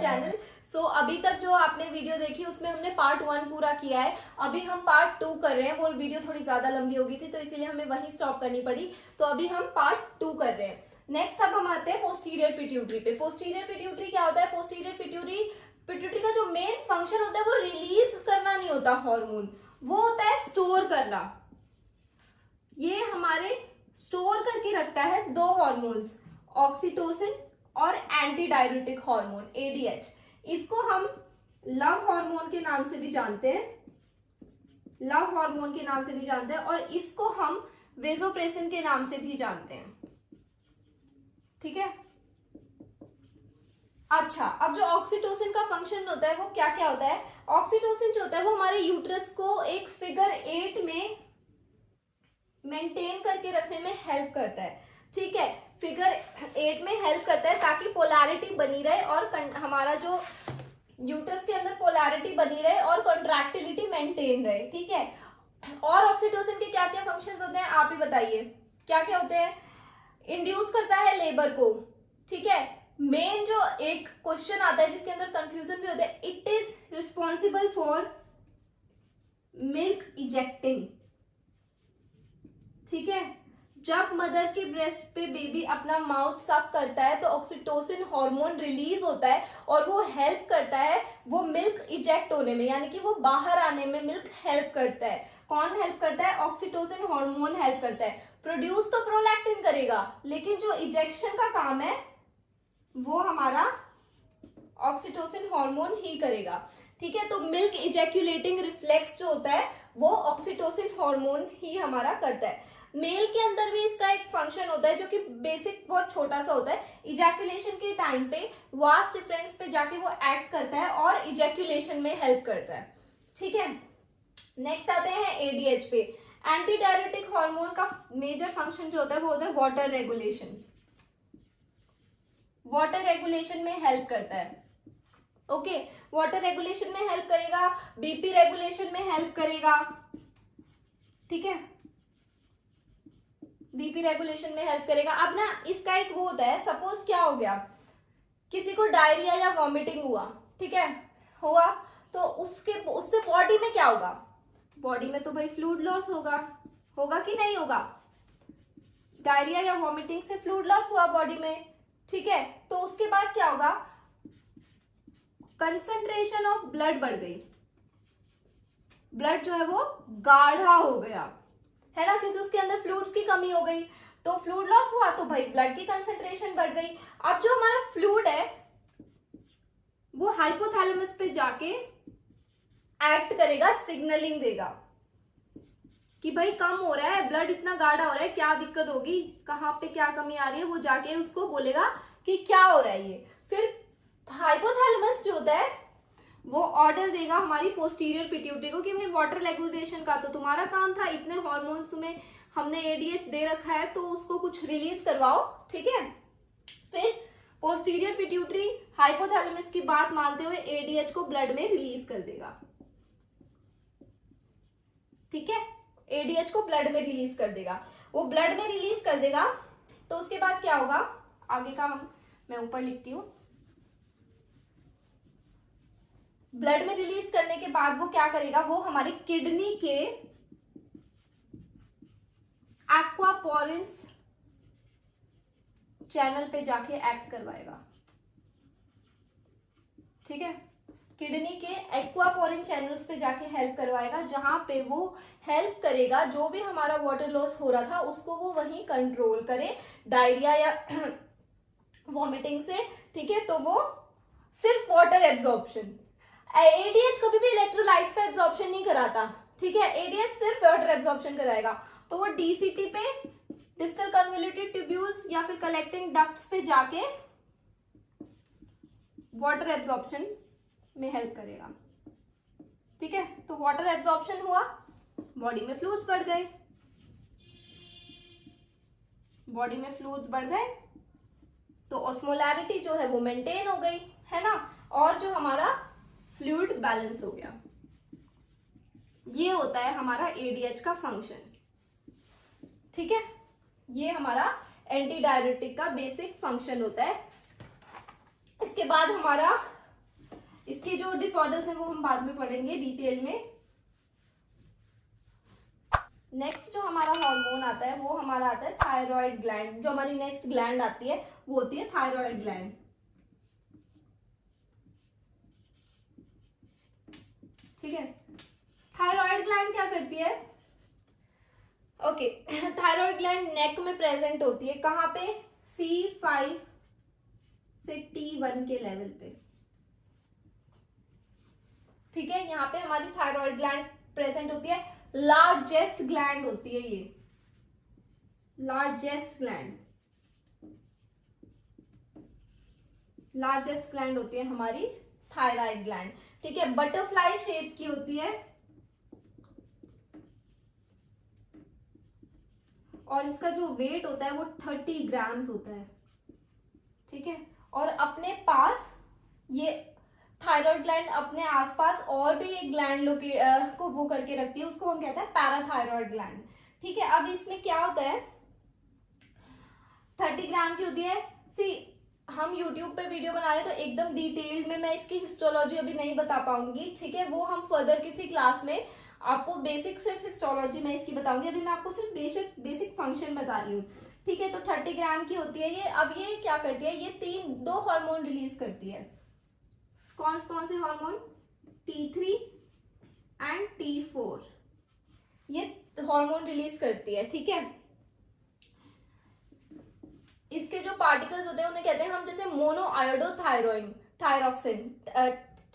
Channel. सो अभी तक जो आपने वीडियो देखी उसमें हमने पार्ट 1 पूरा किया है, अभी हम पार्ट 2 कर रहे हैं। वो वीडियो थोड़ी ज्यादा लंबी हो गई थी तो इसीलिए हमें वहीं स्टॉप करनी पड़ी, तो अभी हम पार्ट 2 कर रहे हैं। नेक्स्ट अब हम आते हैं पोस्टीरियर पिट्यूटरी पे। पोस्टीरियर पिट्यूटरी क्या होता है? पोस्टीरियर पिट्यूटरी का जो मेन फंक्शन होता है वो रिलीज करना नहीं होता हार्मोन, वो होता है स्टोर करना। ये हमारे स्टोर करके रखता है दो हार्मोन्स, ऑक्सीटोसिन और एंटी डाययूरेटिक हार्मोन एडीएच। इसको हम लव हार्मोन के नाम से भी जानते हैं, लव हार्मोन के नाम से भी जानते हैं, और इसको हम वेसोप्रेसिन के नाम से भी जानते हैं। ठीक है। अच्छा, अब जो ऑक्सीटोसिन का फंक्शन होता है वो क्या क्या होता है? ऑक्सीटोसिन जो होता है वो हमारे यूट्रस को एक फिगर 8 में मेंटेन करके रखने में हेल्प करता है। ठीक है, फिगर 8 में हेल्प करता है ताकि पोलैरिटी बनी रहे और हमारा जो यूट्रस के अंदर पोलैरिटी बनी रहे और कॉन्ट्रैक्टिलिटी मेंटेन रहे। ठीक है। और ऑक्सीटोसिन के क्या क्या फंक्शंस होते हैं आप ही बताइए, क्या क्या होते हैं? इंड्यूस करता है लेबर को। ठीक है। मेन जो एक क्वेश्चन आता है जिसके अंदर कंफ्यूजन भी होता है, it is responsible for milk ejecting. ठीक है। जब मदर के ब्रेस्ट पे बेबी अपना माउथ सक करता है तो ऑक्सीटोसिन हार्मोन रिलीज होता है और वो हेल्प करता है वो मिल्क इजेक्ट होने में, यानी कि वो बाहर आने में मिल्क हेल्प करता है। कौन हेल्प करता है? ऑक्सीटोसिन हार्मोन हेल्प करता है। प्रोड्यूस तो प्रोलैक्टिन करेगा, लेकिन जो इजेक्शन का काम है वो हमारा ऑक्सीटोसिन हार्मोन ही करेगा। ठीक है। तो मिल्क इजैक्यूलेटिंग रिफ्लेक्स जो होता है वो ऑक्सीटोसिन हार्मोन ही हमारा करता है। मेल के अंदर भी इसका एक फंक्शन होता है जो कि बेसिक बहुत छोटा सा होता है। इजैक्यूलेशन के टाइम पे वास डिफरेंस पे जाके वो एक्ट करता है और इजैक्यूलेशन में हेल्प करता है। ठीक है। नेक्स्ट आते हैं एडीएच पे। एंटी डाययूरेटिक हार्मोन का मेजर फंक्शन जो होता है वो होता है वाटर रेगुलेशन। वाटर रेगुलेशन में हेल्प करता है। ओके, वाटर रेगुलेशन में हेल्प करेगा, बीपी रेगुलेशन में हेल्प करेगा। ठीक है, बीपी रेगुलेशन में हेल्प करेगा। अब ना इसका एक वो होता है, सपोज क्या हो गया, किसी को डायरिया या वॉमिटिंग हुआ, ठीक है, हुआ तो उससे बॉडी में क्या होगा? बॉडी में तो भाई फ्लूइड लॉस होगा, होगा कि नहीं होगा? डायरिया या वॉमिटिंग से फ्लूइड लॉस हुआ बॉडी में। ठीक है, तो उसके बाद क्या होगा? कंसंट्रेशन ऑफ ब्लड बढ़ गई, ब्लड जो है वो गाढ़ा हो गया, है ना, क्योंकि उसके अंदर फ्लूइड्स की कमी हो गई, तो फ्लूइड लॉस हुआ तो भाई ब्लड की कंसंट्रेशन बढ़ गई। अब जो हमारा फ्लूइड है वो हाइपोथैलेमस पे जाके एक्ट करेगा, सिग्नलिंग देगा कि भाई कम हो रहा है, ब्लड इतना गाढ़ा हो रहा है, क्या दिक्कत होगी, कहाँ पे क्या कमी आ रही है, वो जाके उसको बोलेगा कि क्या हो रहा है ये। फिर हाइपोथैलेमस जो होता है वो ऑर्डर देगा हमारी पोस्टीरियर पिट्यूटरी को कि भाई वाटर रेगुलेशन का तो तुम्हारा काम था, इतने हार्मोन्स तुम्हें हमने एडीएच दे रखा है तो उसको कुछ रिलीज करवाओ। ठीक है। फिर पोस्टीरियर पिट्यूटरी हाइपोथैलेमस की बात मानते हुए एडीएच को ब्लड में रिलीज कर देगा। ठीक है, एडीएच को ब्लड में रिलीज कर देगा। वो ब्लड में रिलीज कर देगा तो उसके बाद क्या होगा आगे का मैं ऊपर लिखती हूं। ब्लड में रिलीज करने के बाद वो क्या करेगा? वो हमारी किडनी के एक्वापोरिन्स चैनल पे जाके एक्ट करवाएगा। ठीक है, किडनी के एक्वापोरिन चैनल्स पे जाके हेल्प करवाएगा, जहां पे वो हेल्प करेगा जो भी हमारा वाटर लॉस हो रहा था उसको वो वहीं कंट्रोल करे, डायरिया या वॉमिटिंग से। ठीक है, तो वो सिर्फ वाटर एब्जॉर्प्शन, एडीएच कभी भी इलेक्ट्रोलाइट्स का एब्जॉर्प्शन नहीं कराता। ठीक है, एडीएच सिर्फ वाटर एब्जॉर्प्शन कराएगा। तो वो डीसीटी पे, डिस्टल कन्वोल्यूटेड ट्यूब्यूल्स या फिर कलेक्टिंग डक्ट्स पे जाके वाटर एब्जॉर्प्शन में हेल्प करेगा। ठीक है, तो वाटर एब्जॉर्प्शन हुआ, बॉडी में फ्लूइड्स बढ़ गए, बॉडी में फ्लूइड्स बढ़ गए तो ऑस्मोलैरिटी जो है वो मेंटेन हो गई, है ना, और जो हमारा फ्लूइड बैलेंस हो गया। ये होता है हमारा एडीएच का फंक्शन। ठीक है, ये हमारा एंटी डाययूरेटिक का बेसिक फंक्शन होता है। इसके बाद हमारा इसके जो डिसऑर्डर्स हैं वो हम बाद में पढ़ेंगे डिटेल में। नेक्स्ट जो हमारा हार्मोन आता है वो हमारा आता है थायराइड ग्लैंड। जो हमारी नेक्स्ट ग्लैंड आती है वो होती है थायराइड ग्लैंड। ठीक है, थायराइड ग्लैंड क्या करती है? ओके, थायराइड ग्लैंड नेक में प्रेजेंट होती है। कहाँ पे? C5 से T1 के लेवल पे। ठीक है, यहाँ पे हमारी थायराइड ग्लैंड प्रेजेंट होती है। लार्जेस्ट ग्लैंड होती है ये, लार्जेस्ट ग्लैंड, लार्जेस्ट ग्लैंड होती है हमारी थायराइड ग्लैंड। ठीक है, बटरफ्लाई शेप की होती है और इसका जो वेट होता है वो 30 ग्राम्स होता है। ठीक है, और अपने पास ये थायराइड ग्लैंड अपने आसपास और भी एक ग्लैंड को वो करके रखती है, उसको हम कहते हैं पैराथायराइड ग्लैंड। ठीक है, अब इसमें क्या होता है, 30 ग्राम की होती है। सी हम YouTube पे वीडियो बना रहे हैं तो एकदम डिटेल में मैं इसकी हिस्टोलॉजी अभी नहीं बता पाऊंगी। ठीक है, वो हम फर्दर किसी क्लास में आपको बेसिक सिर्फ हिस्टोलॉजी में इसकी बताऊंगी। अभी मैं आपको सिर्फ बेसिक फंक्शन बता रही हूँ। ठीक है, तो 30 ग्राम की होती है ये। अब ये क्या करती है, ये दो हार्मोन रिलीज करती है। कौन से हार्मोन? T3 एंड T4 ये हार्मोन रिलीज करती है। ठीक है, इसके जो पार्टिकल्स होते हैं उन्हें कहते हैं हम जैसे मोनो आयोडोथायरोइन थायरोक्सिन,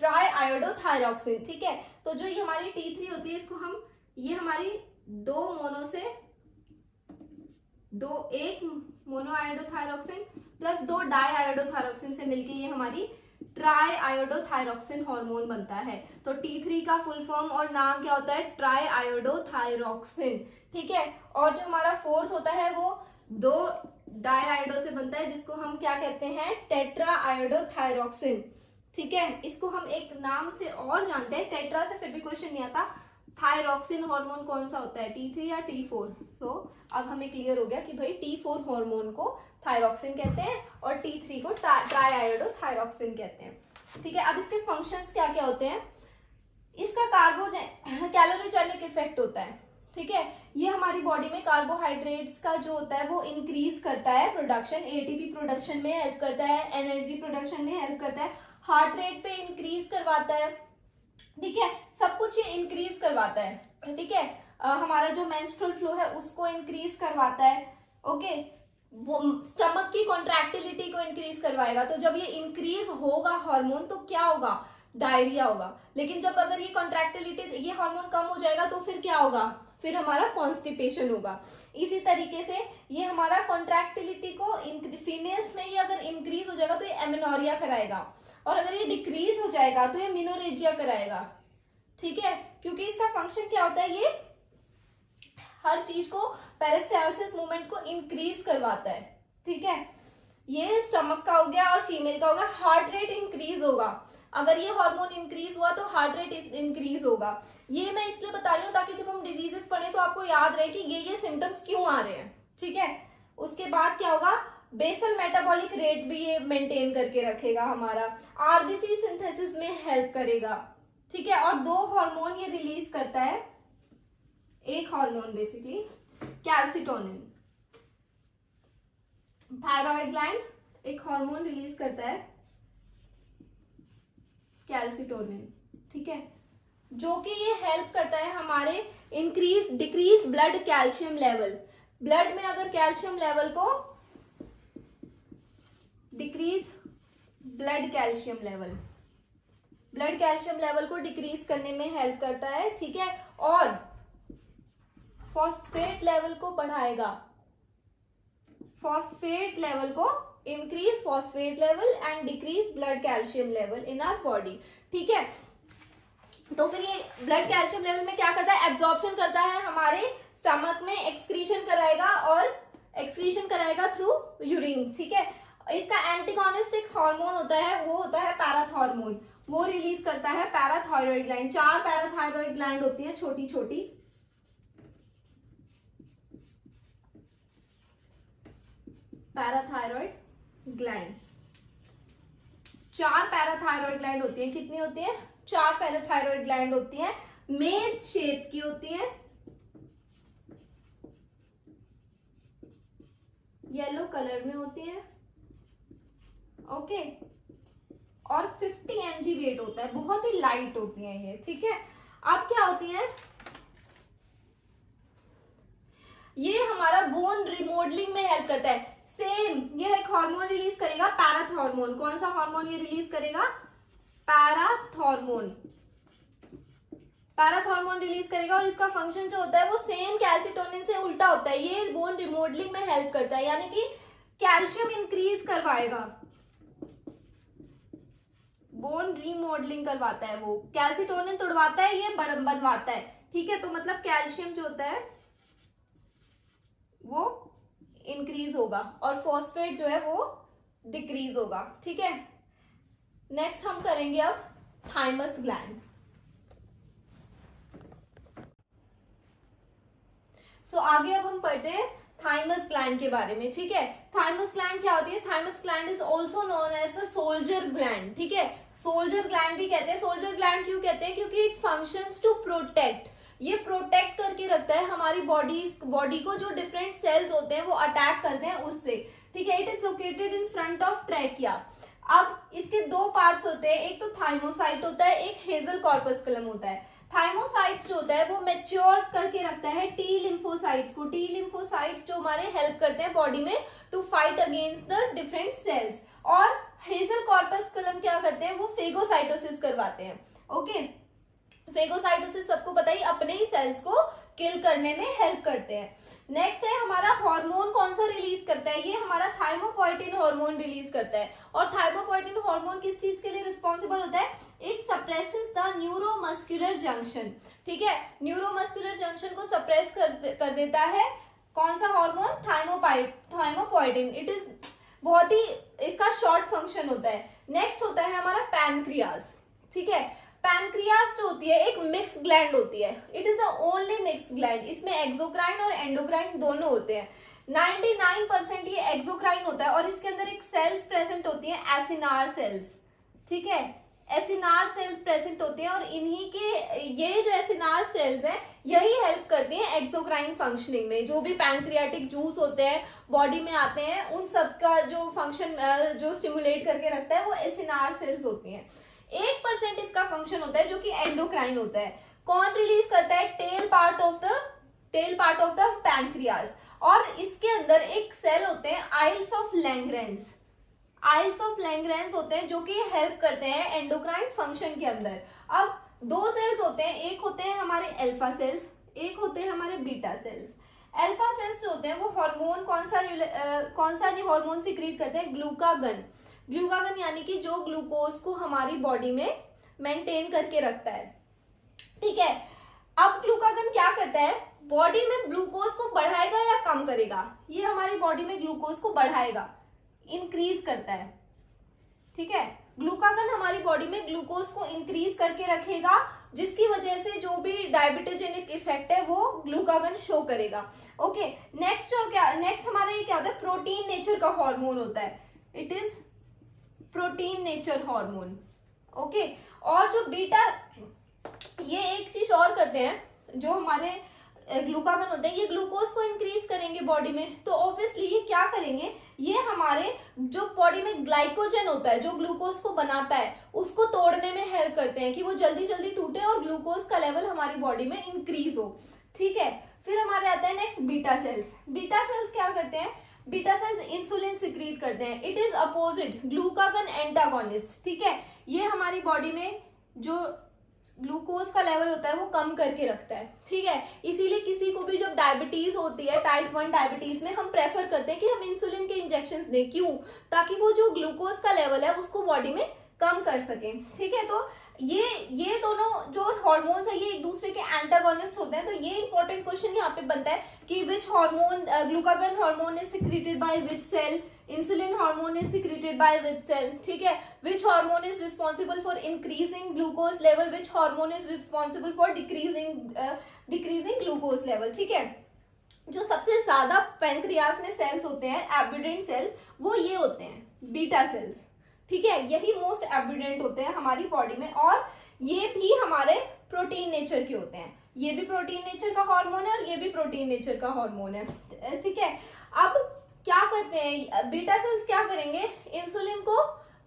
ट्राई आयोडोथायरोक्सिन। ठीक है, तो जो ये हमारी T3 होती है इसको हम, ये हमारी दो मोनो से एक मोनो आयोडोथायरोक्सिन प्लस दो डाई आयोडोथायरोक्सिन से मिलके ये हमारी ट्राई आयोडोथायरोक्सिन हार्मोन बनता है। तो T3 का फुल फॉर्म और नाम क्या होता है? ट्राई आयोडोथायरोक्सिन। ठीक है, और जो हमारा फोर्थ होता है वो दो डाई आयोडो से बनता है जिसको हम क्या कहते हैं? टेट्रा आयोडोथायरोक्सिन। ठीक है, इसको हम एक नाम से और जानते हैं, टेट्रा से फिर भी क्वेश्चन नहीं आता। थायरोक्सिन हार्मोन कौन सा होता है, T3 या T4? सो अब हमें क्लियर हो गया कि भाई T4 हार्मोन को थायरोक्सिन कहते हैं और T3 को ट्राई आयोडोथायरोक्सिन कहते हैं। ठीक है, अब इसके फंक्शंस क्या क्या होते हैं? इसका कैलोरीजेनिक इफेक्ट होता है। ठीक है, ये हमारी बॉडी में कार्बोहाइड्रेट्स का जो होता है वो इंक्रीज करता है प्रोडक्शन, एटीपी प्रोडक्शन में हेल्प करता है, एनर्जी प्रोडक्शन में हेल्प करता है, हार्ट रेट पे इंक्रीज करवाता है। ठीक है, सब कुछ ये इंक्रीज करवाता है। ठीक है, हमारा जो मेंस्ट्रुअल फ्लो है उसको इंक्रीज करवाता है। ओके, वो स्टमक की कॉन्ट्रैक्टिलिटी को इंक्रीज करवाएगा। तो जब ये इंक्रीज होगा हार्मोन तो क्या होगा? डायरिया होगा। लेकिन जब अगर ये कॉन्ट्रैक्टिलिटी, ये हार्मोन कम हो जाएगा तो फिर क्या होगा? फिर हमारा कॉन्स्टिपेशन होगा। इसी तरीके से ये हमारा कॉन्ट्रैक्टिलिटी को फीमेल्स में ये अगर इंक्रीज हो जाएगा तो ये एमेनोरिया कराएगा, और अगर ये डिक्रीज हो जाएगा तो ये मिनोरेजिया कराएगा। ठीक है, क्योंकि इसका फंक्शन क्या होता है, ये हर चीज को, पेरिस्टालसिस मूवमेंट को इंक्रीज करवाता है। ठीक है, ये स्टमक का हो गया और फीमेल का हो गया। हार्ट रेट इंक्रीज होगा, अगर ये हार्मोन इंक्रीज हुआ तो हार्ट रेट इंक्रीज होगा। ये मैं इसलिए बता रही हूँ ताकि जब हम डिजीजेस पढ़े तो आपको याद रहे कि ये सिम्टम्स क्यों आ रहे हैं। ठीक है, उसके बाद क्या होगा? बेसल मेटाबॉलिक रेट भी ये मेंटेन करके रखेगा हमारा, आरबीसी सिंथेसिस में हेल्प करेगा। ठीक है, और दो हार्मोन ये रिलीज करता है, एक hormone basically calcitonin. Thyroid gland एक हार्मोन रिलीज करता है कैल्सिटोनिन। ठीक है, जो कि ये हेल्प करता है हमारे decrease blood calcium level. Blood में अगर कैल्शियम लेवल को डिक्रीज ब्लड कैल्शियम लेवल को डिक्रीज करने में हेल्प करता है। ठीक है, और फॉस्फेट लेवल को बढ़ाएगा, फॉस्फेट लेवल को increase phosphate level and decrease blood calcium level in our body. ठीक है, तो फिर ये ब्लड कैल्शियम लेवल में क्या करता है? एब्जॉर्प्शन करता है हमारे स्टमक में, एक्सक्रीशन कराएगा और एक्सक्रीशन कराएगा थ्रू यूरिन। ठीक है, इसका एंटीगोनिस्टिक हार्मोन होता है, वो होता है पैराथॉर्मोन, वो रिलीज करता है पैराथायरॉइड ग्लैंड। 4 पैराथायरॉइड ग्लैंड होती है छोटी छोटी, पैराथायरॉइड ग्लैंड। 4 पैराथायरॉइड ग्लैंड होती है। कितनी होती है? 4 पैराथायरॉइड ग्लैंड होती है, मेज शेप की होती है, येलो कलर में होती है, ओके, और 50 mg वेट होता है, बहुत ही लाइट होती है ये, ठीक है। अब क्या होती है, ये हमारा बोन रिमॉडलिंग में हेल्प करता है। सेम ये एक हार्मोन रिलीज करेगा, पैराथॉर्मोन। कौन सा हार्मोन ये रिलीज करेगा? पैराथॉर्मोन। पैराथॉर्मोन रिलीज करेगा और इसका फंक्शन जो होता है वो सेम कैल्सिटोनिन से उल्टा होता है। ये बोन रिमॉडलिंग में हेल्प करता है, यानी कि कैल्शियम इंक्रीज करवाएगा, बोन रीमॉडलिंग करवाता है। वो कैल्सिटोनिन तोड़वाता है, ये बनवाता है, ठीक है। तो मतलब कैल्शियम जो होता है वो इंक्रीज होगा और फॉस्फेट जो है वो डिक्रीज होगा, ठीक है। नेक्स्ट हम करेंगे अब थाइमस ग्लैंड। आगे अब हम पढ़ते हैं थाइमस ग्लैंड के बारे में, ठीक है। थाइमस ग्लैंड क्या होती है? Thymus gland is also known as the soldier gland, ठीक है। सोल्जर ग्लैंड भी कहते हैं। सोल्जर ग्लैंड क्यों कहते हैं? क्योंकि इट फंक्शंस टू प्रोटेक्ट, ये प्रोटेक्ट करके रखता है हमारी बॉडी को, जो डिफरेंट सेल्स होते हैं वो अटैक करते हैं उससे, ठीक है। It is located in front of trachea. अब इसके दो पार्ट्स होते हैं, एक तो थाइमोसाइट होता है, एक हेजल कॉर्पस्कुलम होता है। थाइमोसाइट्स जो होता है वो मैच्योर करके रखता है टी लिम्फोसाइट्स को। टी लिम्फोसाइट्स जो हमारे हेल्प करते हैं बॉडी में to fight against the different cells. और हेजल कॉर्पस्कुलम क्या करते हैं? वो फेगोसाइटोसिस करवाते हैं, ओके। फेगोसाइटोसिस सबको पता ही, अपने ही सेल्स को किल करने में हेल्प करते हैं। नेक्स्ट है हमारा हार्मोन कौन सा रिलीज करता है? ये हमारा थाइमोपोएटिन हार्मोन रिलीज करता है। और थाइमोपोएटिन हार्मोन किस चीज के लिए रिस्पॉन्सिबल होता है? It suppresses the neuromuscular junction, ठीक है। न्यूरोमस्कुलर जंक्शन को सप्रेस कर देता है कौन सा हार्मोन? थाइमोपोएटिन। इट इज बहुत ही, इसका शॉर्ट फंक्शन होता है। नेक्स्ट होता है हमारा पैनक्रियाज, ठीक है। पैनक्रियाज जो होती है एक मिक्स ग्लैंड होती है। It is the only mix gland. इसमें एक्सोक्राइन और एंडोक्राइन दोनों होते हैं। 99% ये एक्सोक्राइन होता है और इसके अंदर एक सेल्स प्रेजेंट होती है, एसिनार सेल्स, ठीक है। एसिनार सेल्स प्रेजेंट होती हैं और इन्हीं के, ये जो एसिनार सेल्स हैं यही हेल्प करती हैं एक्सोक्राइन फंक्शनिंग में। जो भी पैनक्रियाटिक जूस होते हैं बॉडी में आते हैं, उन सब का जो फंक्शन जो स्टिमुलेट करके रखता है वो एसिनार सेल्स होती हैं। 1% इसका फंक्शन होता है जो कि एंडोक्राइन होता है। कौन रिलीज करता है? Tail part of the pancreas. और इसके अंदर एक सेल होते हैं आइल्स ऑफ लैंग्रेंस। आइल्स ऑफ लैंग्रेंस होते हैं जो कि हेल्प करते हैं एंडोक्राइन फंक्शन के अंदर। अब दो सेल्स होते हैं, एक होते हैं हमारे अल्फा सेल्स, एक होते हैं हमारे बीटा सेल्स। अल्फा सेल्स जो होते हैं वो हार्मोन कौन सा हार्मोन सिक्रीट करते हैं? ग्लूकागन। ग्लूकागन यानी कि जो ग्लूकोज को हमारी बॉडी में मेंटेन करके रखता है, ठीक है। अब ग्लूकागन क्या करता है? बॉडी में ग्लूकोज को बढ़ाएगा या कम करेगा? ये हमारी बॉडी में ग्लूकोज को बढ़ाएगा, इंक्रीज करता है, ठीक है। ग्लूकागन हमारी बॉडी में ग्लूकोज को इंक्रीज करके रखेगा, जिसकी वजह से जो भी डायबिटोजेनिक इफेक्ट है वो ग्लूकागन शो करेगा, ओके। नेक्स्ट हमारा ये क्या होता है? प्रोटीन नेचर का हार्मोन होता है। It is protein nature hormone, okay. और जो बीटा, ये एक चीज और करते हैं, जो हमारे ग्लूकागन होते हैं ये ग्लूकोज को इंक्रीज करेंगे बॉडी में। तो ऑब्वियसली ये क्या करेंगे? ये हमारे जो बॉडी में ग्लाइकोजन होता है जो ग्लूकोज को बनाता है उसको तोड़ने में हेल्प करते हैं कि वो जल्दी जल्दी टूटे और ग्लूकोज का लेवल हमारी बॉडी में इंक्रीज हो, ठीक है। फिर हमारे आता है next beta cells. Beta cells क्या करते हैं? बीटा सेल्स इंसुलिन सिक्रीट करते हैं। It is opposite glucagon antagonist, ठीक है। ये हमारी बॉडी में जो ग्लूकोज का लेवल होता है वो कम करके रखता है, ठीक है। इसीलिए किसी को भी जब डायबिटीज होती है, टाइप 1 डायबिटीज में, हम प्रेफर करते हैं कि हम इंसुलिन के इंजेक्शन दें। क्यों? ताकि वो जो ग्लूकोज का लेवल है उसको बॉडी में कम कर सके, ठीक है। तो ये दोनों जो हार्मोन्स है ये एक दूसरे के एंटागोनिस्ट होते हैं। तो ये इंपॉर्टेंट क्वेश्चन यहाँ पे बनता है कि which hormone, glucagon hormone is secreted by which cell, insulin hormone is secreted by which cell, ठीक है। Which hormone is responsible for increasing glucose level, which hormone is responsible for decreasing glucose level, ठीक है। जो सबसे ज्यादा pancreas में sales होते हैं, एब्यूडेंट सेल्स, वो ये होते हैं बीटा सेल्स, ठीक है, यही मोस्ट एब्यूडेंट होते हैं हमारी बॉडी में, और ये भी हमारे प्रोटीन नेचर के होते हैं। ये भी प्रोटीन नेचर का हार्मोन है और ये भी प्रोटीन नेचर का हार्मोन है, ठीक है। अब क्या करते हैं बीटा सेल्स, क्या करेंगे,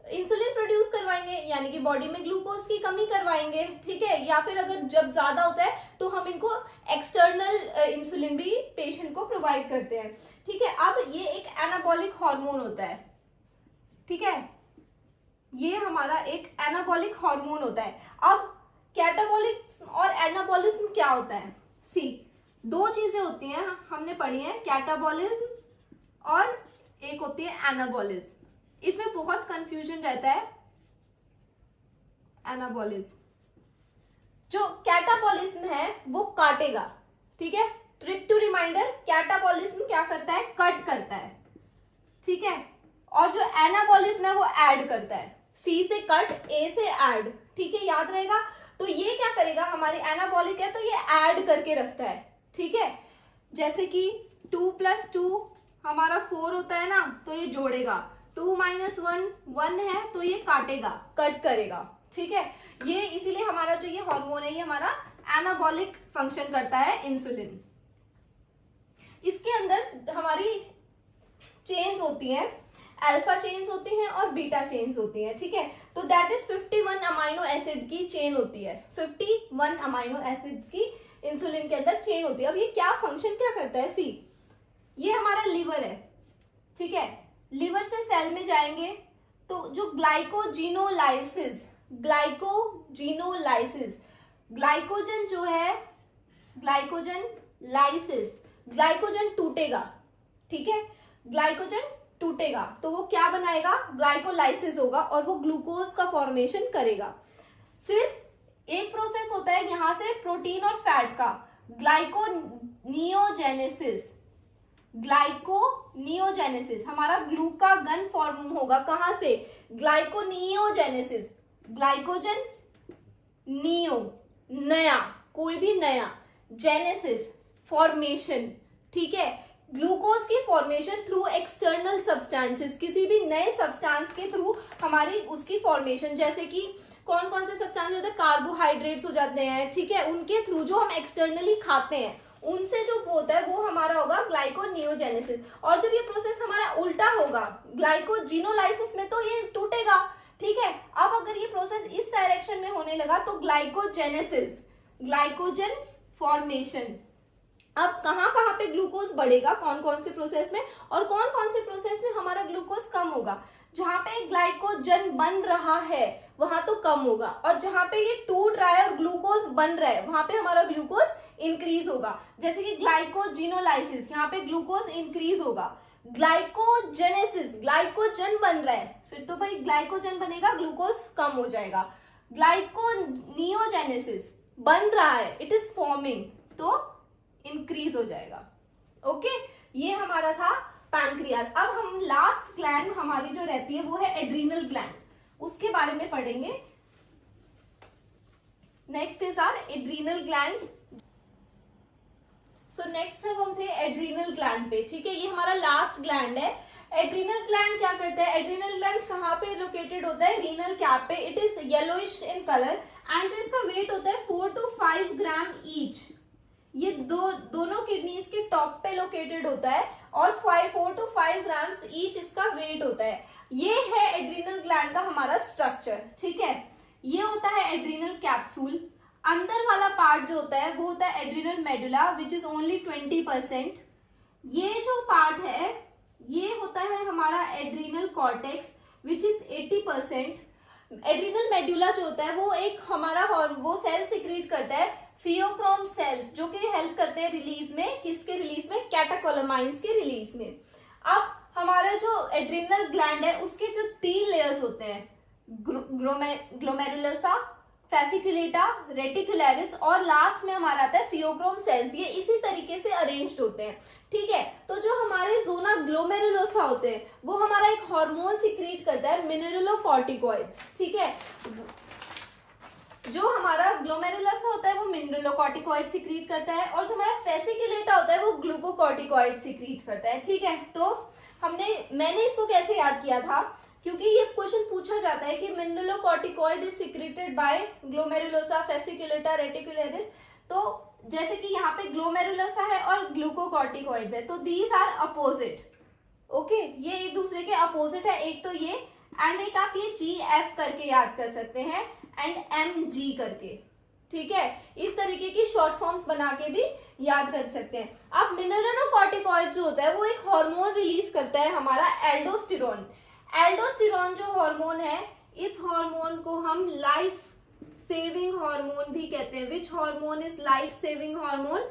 इंसुलिन प्रोड्यूस करवाएंगे, यानी कि बॉडी में ग्लूकोज की कमी करवाएंगे, ठीक है। या फिर अगर जब ज्यादा होता है तो हम इनको एक्सटर्नल इंसुलिन भी पेशेंट को प्रोवाइड करते हैं, ठीक है। अब ये एक एनाबॉलिक हार्मोन होता है, ठीक है, ये हमारा एक एनाबॉलिक हार्मोन होता है। अब कैटाबॉलिक और एनाबॉलिज्म क्या होता है, दो चीजें होती हैं, हमने पढ़ी है, कैटाबॉलिज्म और एक होती है एनाबॉलिज्म। इसमें बहुत कंफ्यूजन रहता है। एनाबॉलिज्म, जो कैटाबॉलिज्म है वो काटेगा, ठीक है। ट्रिक टू रिमाइंडर, कैटाबॉलिज्म क्या करता है, कट करता है, ठीक है। और जो एनाबॉलिज्म है वो ऐड करता है, सी से कट, ए से ऐड, ठीक है, याद रहेगा। तो ये क्या करेगा, हमारी एनाबॉलिक है तो ये ऐड करके रखता है, ठीक है। जैसे कि 2 + 2 हमारा 4 होता है ना, तो ये जोड़ेगा, 2 - 1 1 है तो ये काटेगा, कट करेगा, ठीक है। ये इसीलिए हमारा जो ये हार्मोन है ये हमारा एनाबॉलिक फंक्शन करता है, इंसुलिन। इसके अंदर हमारी चेन्स होती हैं, अल्फा चेन्स होती हैं और बीटा चेन्स होती हैं, ठीक है। तो दैट इज 51 अमाइनो एसिड की चेन होती है, 51 अमाइनो एसिड्स की इंसुलिन के अंदर चेन होती है। अब ये क्या फंक्शन क्या करता है, ये हमारा लिवर है, ठीक है। लिवर से सेल में जाएंगे तो जो ग्लाइकोजीनोलाइसिस, ग्लाइकोजन जो है, ग्लाइकोजन टूटेगा, ठीक है, ग्लाइकोजन टूटेगा तो वो क्या बनाएगा, ग्लाइकोलाइसिस होगा और वो ग्लूकोज का फॉर्मेशन करेगा। फिर एक प्रोसेस होता है यहां से प्रोटीन और फैट का, ग्लाइकोनियोजेनेसिस, हमारा ग्लूकागन फॉर्म होगा कहां से, ग्लाइकोनियोजेनेसिस, ग्लाइकोजन नियो, नया, कोई भी नया, जेनेसिस, फॉर्मेशन, ठीक है। ग्लूकोज की फॉर्मेशन थ्रू एक्सटर्नल सब्सटेंसेस, किसी भी नए सब्सटेंस के थ्रू हमारी उसकी फॉर्मेशन, जैसे कि कौन कौन से सब्सटेंस होते हैं, कार्बोहाइड्रेट्स हो जाते हैं, ठीक है, उनके थ्रू जो हम एक्सटर्नली खाते हैं उनसे जो होता है वो हमारा होगा ग्लाइकोनियोजेनेसिस। और जब ये प्रोसेस हमारा उल्टा होगा, ग्लाइकोजिनोलाइसिस में, तो ये टूटेगा, ठीक है। अब अगर ये प्रोसेस इस डायरेक्शन में होने लगा तो ग्लाइकोजेनेसिस, ग्लाइकोजन फॉर्मेशन। अब कहां कहां पे ग्लूकोज बढ़ेगा, कौन कौन से प्रोसेस में, और कौन कौन से प्रोसेस में हमारा ग्लूकोज कम होगा। जहां पे ग्लाइकोजन बन रहा है वहां तो कम होगा, और जहां पे ये टूट रहा है और ग्लूकोज बन रहा है वहां पे हमारा ग्लूकोज इंक्रीज होगा। जैसे कि ग्लाइकोजिनोलाइसिस, यहाँ पे ग्लूकोज इंक्रीज होगा। ग्लाइकोजेनेसिस, ग्लाइकोजन बन रहा है, फिर तो भाई ग्लाइकोजन बनेगा, ग्लूकोज कम हो जाएगा। ग्लाइकोनियोजेनेसिस, बन रहा है, इट इज फॉर्मिंग, तो इंक्रीज हो जाएगा, ओके। ये हमारा था पैनक्रियाज। अब हम लास्ट ग्लैंड हमारी जो रहती है वो है एड्रीनल ग्लैंड, उसके बारे में पढ़ेंगे। Next is our adrenal gland. So next हम थे एड्रीनल ग्लैंड पे, ठीक है, ये हमारा लास्ट ग्लैंड है। एड्रीनल ग्लैंड क्या करता है, एड्रीनल ग्लैंड कहाँ पे लोकेटेड होता है, रीनल कैप पे। It is yellowish in colour and जो इसका वेट होता है 4 to 5 ग्राम ईच। ये दोनों किडनीज के टॉप पे लोकेटेड होता है और 4 to 5 ग्राम्स ईच इसका वेट होता है। ये है एड्रीनल ग्लैंड का हमारा स्ट्रक्चर, ठीक है। ये होता है एड्रीनल कैप्सूल। अंदर वाला पार्ट जो होता है वो होता है adrenal medulla which is only 20%। ये जो पार्ट है ये होता है हमारा adrenal cortex which is 80%। Adrenal medulla जो होता है वो एक हमारा वो सेल सिक्रीट करता है फियोक्रोम सेल्स, जो कि हेल्प करते हैं रिलीज में, किसके रिलीज में, कैटाकोलामाइंस के रिलीज में। अब हमारा जो एड्रीनल ग्लैंड है उसके जो 3 लेयर्स होते हैं, ग्लोमेरुलोसा, फेसिकुलेटा, रेटिकुलरिस और लास्ट में हमारा आता है फियोक्रोम सेल्स। ये इसी तरीके से अरेंज्ड होते हैं, ठीक है। तो जो हमारे जोना ग्लोमेरुलोसा होते हैं वो हमारा एक हार्मोन सिक्रीट करता है, मिनरलोकॉर्टिकॉइड्स, ठीक है। जो हमारा ग्लोमेरुलोसा होता है वो मिनरलोकॉर्टिकॉइड सिक्रीट करता है और जो हमारा फेसिकुलेटा होता है वो ग्लूकोकॉर्टिकॉइड सिक्रीट करता है, ठीक है। तो मैंने इसको कैसे याद किया था क्योंकि ये क्वेश्चन पूछा जाता है कि mineralocorticoid is secreted by glomerulosa, fasciculata, reticularis. तो जैसे कि यहाँ पे ग्लोमेरुलोसा है और ग्लूकोकॉर्टिकॉइड्स है, तो दीज आर अपोजिट। ओके, ये एक दूसरे के अपोजिट है, एक तो ये एंड एक आप ये GF करके याद कर सकते हैं एंड MG करके, ठीक है। इस तरीके की शॉर्ट फॉर्म्स बना के भी याद कर सकते हैं। अब मिनरलोकॉर्टिकॉइड जो होता है वो एक हार्मोन रिलीज करता है हमारा एल्डोस्टेरोन। एल्डोस्टेरोन जो हार्मोन है, इस हार्मोन को हम लाइफ सेविंग हार्मोन भी कहते हैं। विच hormone is life saving hormone?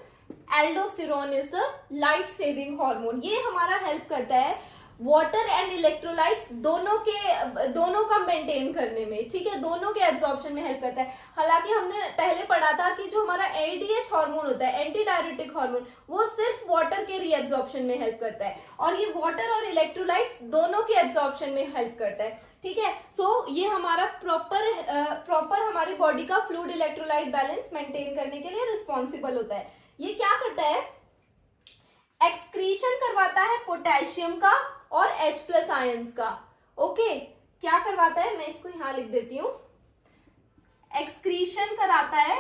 Aldosterone is the life saving hormone. ये हमारा हेल्प करता है वाटर एंड इलेक्ट्रोलाइट्स दोनों का मेंटेन करने में, ठीक है, दोनों के एब्जॉर्प्शन में हेल्प करता है। हालांकि हमने पहले पढ़ा था कि जो हमारा ADH हार्मोन होता है, एंटी डायरेटिक हार्मोन, वो सिर्फ वाटर के रीएब्जॉर्प्शन में हेल्प करता है और ये वाटर और इलेक्ट्रोलाइट्स दोनों के एब्जॉर्प्शन में हेल्प करता है, ठीक है। सो ये हमारा प्रॉपर हमारी बॉडी का फ्लूइड इलेक्ट्रोलाइट बैलेंस मेंटेन करने के लिए रिस्पॉन्सिबल होता है। ये क्या करता है? एक्सक्रीशन करवाता है पोटेशियम का और H+ आयंस का। ओके, क्या करवाता है? मैं इसको यहां लिख देती हूं। एक्सक्रीशन कराता है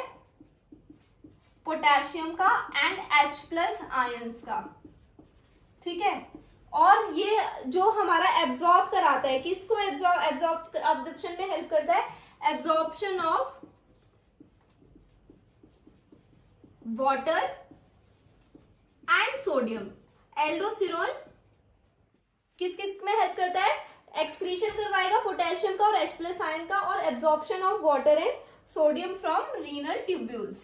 पोटेशियम का एंड H+ आयंस का, ठीक है। और ये जो हमारा एब्जॉर्ब कराता है, किसको एब्जॉर्प्शन में हेल्प करता है? Absorption of water and sodium. Aldosterone किस किस में हेल्प करता है? एक्सक्रीशन करवाएगा पोटेशियम का और H+ आयन का और absorption of water and sodium from renal tubules,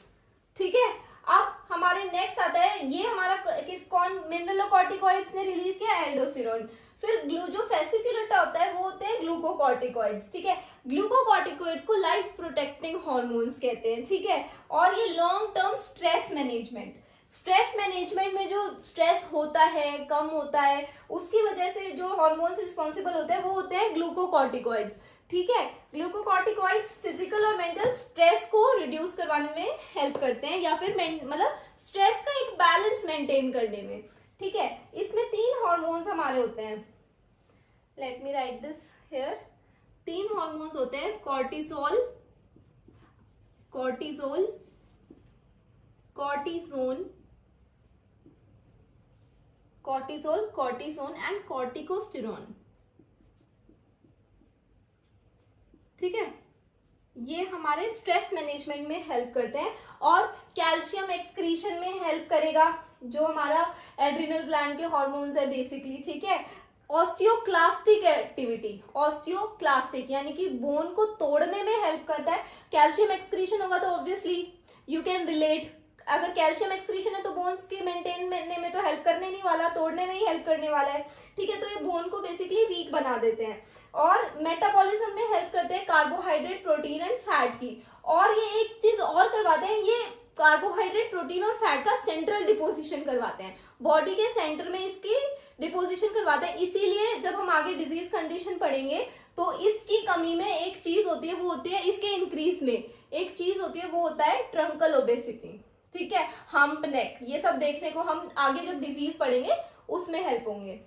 ठीक है। अब हमारे नेक्स्ट आता है, ये हमारा कौन मिनरलोकॉर्टिकॉइड्स ने रिलीज किया? एल्डोस्टेरोन। फिर जो फेसिकुलेटा होता है वो होते हैं ग्लूकोकॉर्टिकॉइड्स, ठीक है। ग्लूकोकॉर्टिकॉइड्स को लाइफ प्रोटेक्टिंग हार्मोन्स कहते हैं, ठीक है। और ये लॉन्ग टर्म स्ट्रेस मैनेजमेंट में जो स्ट्रेस होता है, कम होता है, उसकी वजह से जो हार्मोन्स रिस्पॉन्सिबल होते हैं वो होते हैं ग्लूकोकॉर्टिकॉइड्स, ठीक है। ग्लूकोकॉर्टिकॉइड्स फिजिकल और मेंटल स्ट्रेस को रिड्यूस करवाने में हेल्प करते हैं या फिर मतलब स्ट्रेस का एक बैलेंस मेंटेन करने में, ठीक है। इसमें 3 हार्मोन्स हमारे होते हैं। Let me right this here. 3 hormones होते हैं, कॉर्टिसोल, कॉर्टिसोन एंड कॉर्टिकोस्टेरोन, ठीक है। ये हमारे स्ट्रेस मैनेजमेंट में हेल्प करते हैं और कैल्शियम एक्सक्रीशन में हेल्प करेगा, जो हमारा एड्रिनल ग्लैंड के हार्मोन्स है बेसिकली, ठीक है। ऑस्टियोक्लास्टिक एक्टिविटी, ऑस्टियोक्लास्टिक यानी कि बोन को तोड़ने में हेल्प करता है। कैल्शियम एक्सक्रीशन होगा तो ऑब्वियसली यू कैन रिलेट, अगर कैल्शियम एक्सक्रीशन है तो बोन्स के मेंटेन करने में तो हेल्प करने नहीं वाला, तोड़ने में ही हेल्प करने वाला है, ठीक है। तो ये बोन को बेसिकली वीक बना देते हैं और मेटाबॉलिज्म में हेल्प करते हैं कार्बोहाइड्रेट, प्रोटीन एंड फैट की। और ये एक चीज और करवाते हैं, ये कार्बोहाइड्रेट, प्रोटीन और फैट का सेंट्रल डिपोजिशन करवाते हैं, बॉडी के सेंटर में इसकी डिपोजिशन करवाते हैं। इसीलिए जब हम आगे डिजीज कंडीशन पढ़ेंगे तो इसकी कमी में एक चीज होती है, वो होती है इसके इंक्रीज में एक चीज होती है, वो होता है ट्रंकल ओबेसिटी, ठीक है, हम्प नेक। ये सब देखने को हम आगे जब डिजीज पढ़ेंगे उसमें हेल्प होंगे।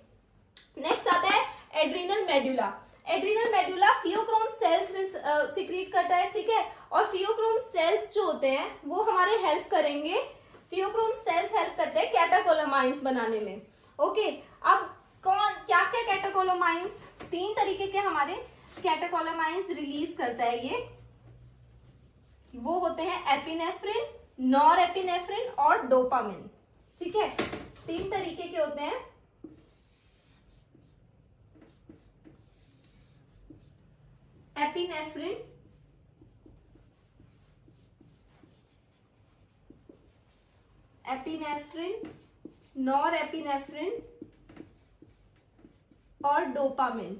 नेक्स्ट आता है adrenal medulla. Adrenal medulla pheochrome cells secrete करता है, ठीक है। और फियोक्रोम सेल्स जो होते हैं वो हमारे हेल्प करेंगे, फियोक्रोम सेल्स हेल्प करते हैं कैटाकोलामाइंस बनाने में। ओके, अब क्या कैटाकोलामाइंस? 3 तरीके के हमारे कैटाकोलामाइंस रिलीज करता है ये, वो होते हैं एपिनेफ्रिन, नॉरएपिनेफ्रिन और डोपामिन, ठीक है। 3 तरीके के होते हैं। एपिनेफ्रिन, नॉरएपिनेफ्रिन और डोपामिन,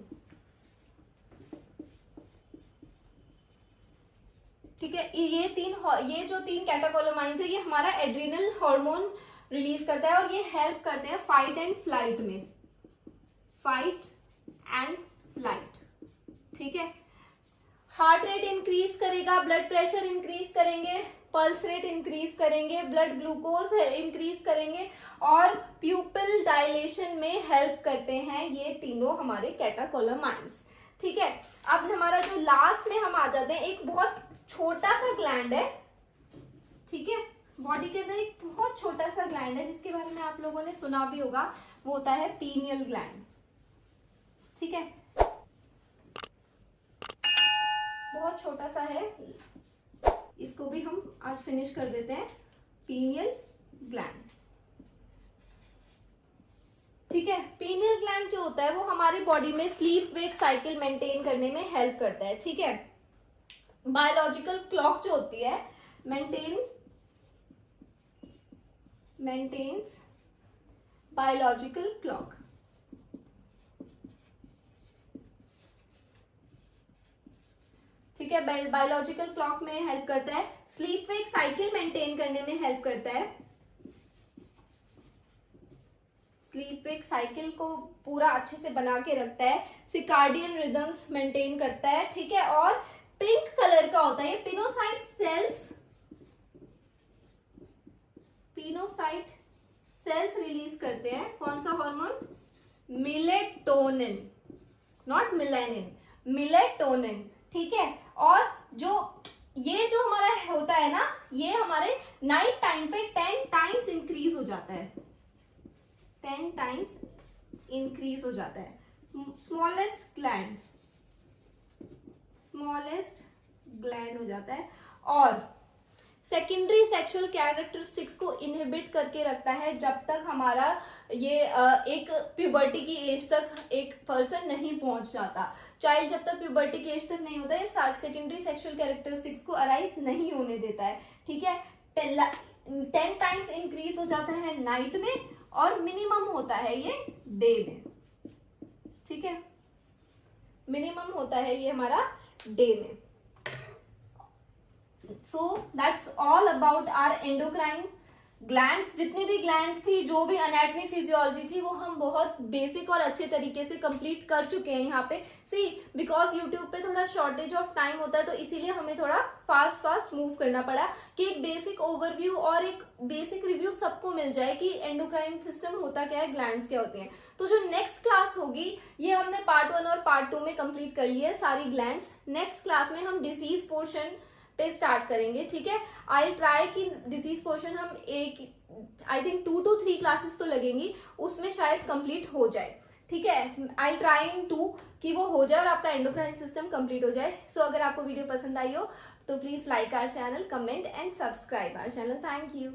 ठीक है। ये जो 3 कैटाकोलामाइंस है ये हमारा एड्रिनल हार्मोन रिलीज करता है और ये हेल्प करते हैं फाइट एंड फ्लाइट में, ठीक है। हार्ट रेट इंक्रीज करेगा, ब्लड प्रेशर इंक्रीज करेंगे, पल्स रेट इंक्रीज करेंगे, ब्लड ग्लूकोज इंक्रीज करेंगे और प्यूपिल डायलेशन में हेल्प करते हैं ये तीनों हमारे कैटाकोलामाइंस, ठीक है, अब हमारा जो लास्ट में हम आ जाते हैं, एक बहुत छोटा सा ग्लैंड है, ठीक है, बॉडी के अंदर एक बहुत छोटा सा ग्लैंड है जिसके बारे में आप लोगों ने सुना भी होगा, वो होता है पीनियल ग्लैंड, ठीक है, बहुत छोटा सा है, इसको भी हम आज फिनिश कर देते हैं, पीनियल ग्लैंड, ठीक है। पीनियल ग्लैंड जो होता है वो हमारी बॉडी में स्लीप वेक साइकिल मेंटेन करने में हेल्प करता है, ठीक है। बायोलॉजिकल क्लॉक जो होती है मेंटेन्स बायोलॉजिकल क्लॉक, ठीक है, बायोलॉजिकल क्लॉक में हेल्प करता है, स्लीप वेक साइकिल मेंटेन करने में हेल्प करता है, स्लीप वेक साइकिल को पूरा अच्छे से बना के रखता है, सिकार्डियन रिदम्स मेंटेन करता है, ठीक है, और पिंक कलर का होता है, ये पिनोसाइट सेल्स रिलीज करते हैं, कौन सा hormone, melatonin, not melanin, melatonin, ठीक है। और ये जो हमारा होता है ना, ये हमारे नाइट टाइम पे 10 टाइम्स इंक्रीज हो जाता है, 10 टाइम्स इंक्रीज हो जाता है। स्मॉलेस्ट ग्लैंड हो जाता है, और सेकेंडरी सेक्सुअल कैरेक्टरिस्टिक्स को इनहिबिट करके रखता है जब तक हमारा ये एक प्यूबर्टी की एज तक एक पर्सन नहीं पहुंच जाता, चाइल्ड जब तक प्यूबर्टी की एज तक नहीं होता है, सेकेंडरी सेक्सुअल कैरेक्टरिस्टिक्स को अराइज नहीं होने देता है, ठीक है। 10 टाइम्स इंक्रीज हो जाता है नाइट में, और मिनिमम होता है ये डे में, ठीक है, मिनिमम होता है ये हमारा डे में। So that's all about our endocrine glands. जितनी भी ग्लैंड्स थी, जो भी एनाटॉमी फिजियोलॉजी थी, वो हम बहुत बेसिक और अच्छे तरीके से कंप्लीट कर चुके हैं यहाँ पे। सी बिकॉज यूट्यूब पे थोड़ा शॉर्टेज ऑफ टाइम होता है, तो इसीलिए हमें थोड़ा फास्ट मूव करना पड़ा कि एक बेसिक ओवरव्यू और एक बेसिक रिव्यू सबको मिल जाए कि एंडोक्राइन सिस्टम होता क्या है, ग्लैंड्स क्या होती हैं। तो जो नेक्स्ट क्लास होगी, ये हमने पार्ट 1 और पार्ट 2 में कंप्लीट कर लिया है सारी ग्लैंड्स। नेक्स्ट क्लास में हम डिजीज पोर्शन पे स्टार्ट करेंगे, ठीक है। आई ट्राई कि डिजीज पोर्शन हम आई थिंक 2 to 3 क्लासेस तो लगेंगी, उसमें शायद कंप्लीट हो जाए, ठीक है। आई ट्राइंग टू कि वो हो जाए और आपका एंडोक्राइन सिस्टम कंप्लीट हो जाए। सो अगर आपको वीडियो पसंद आई हो तो please like our channel, comment and subscribe our channel. Thank you.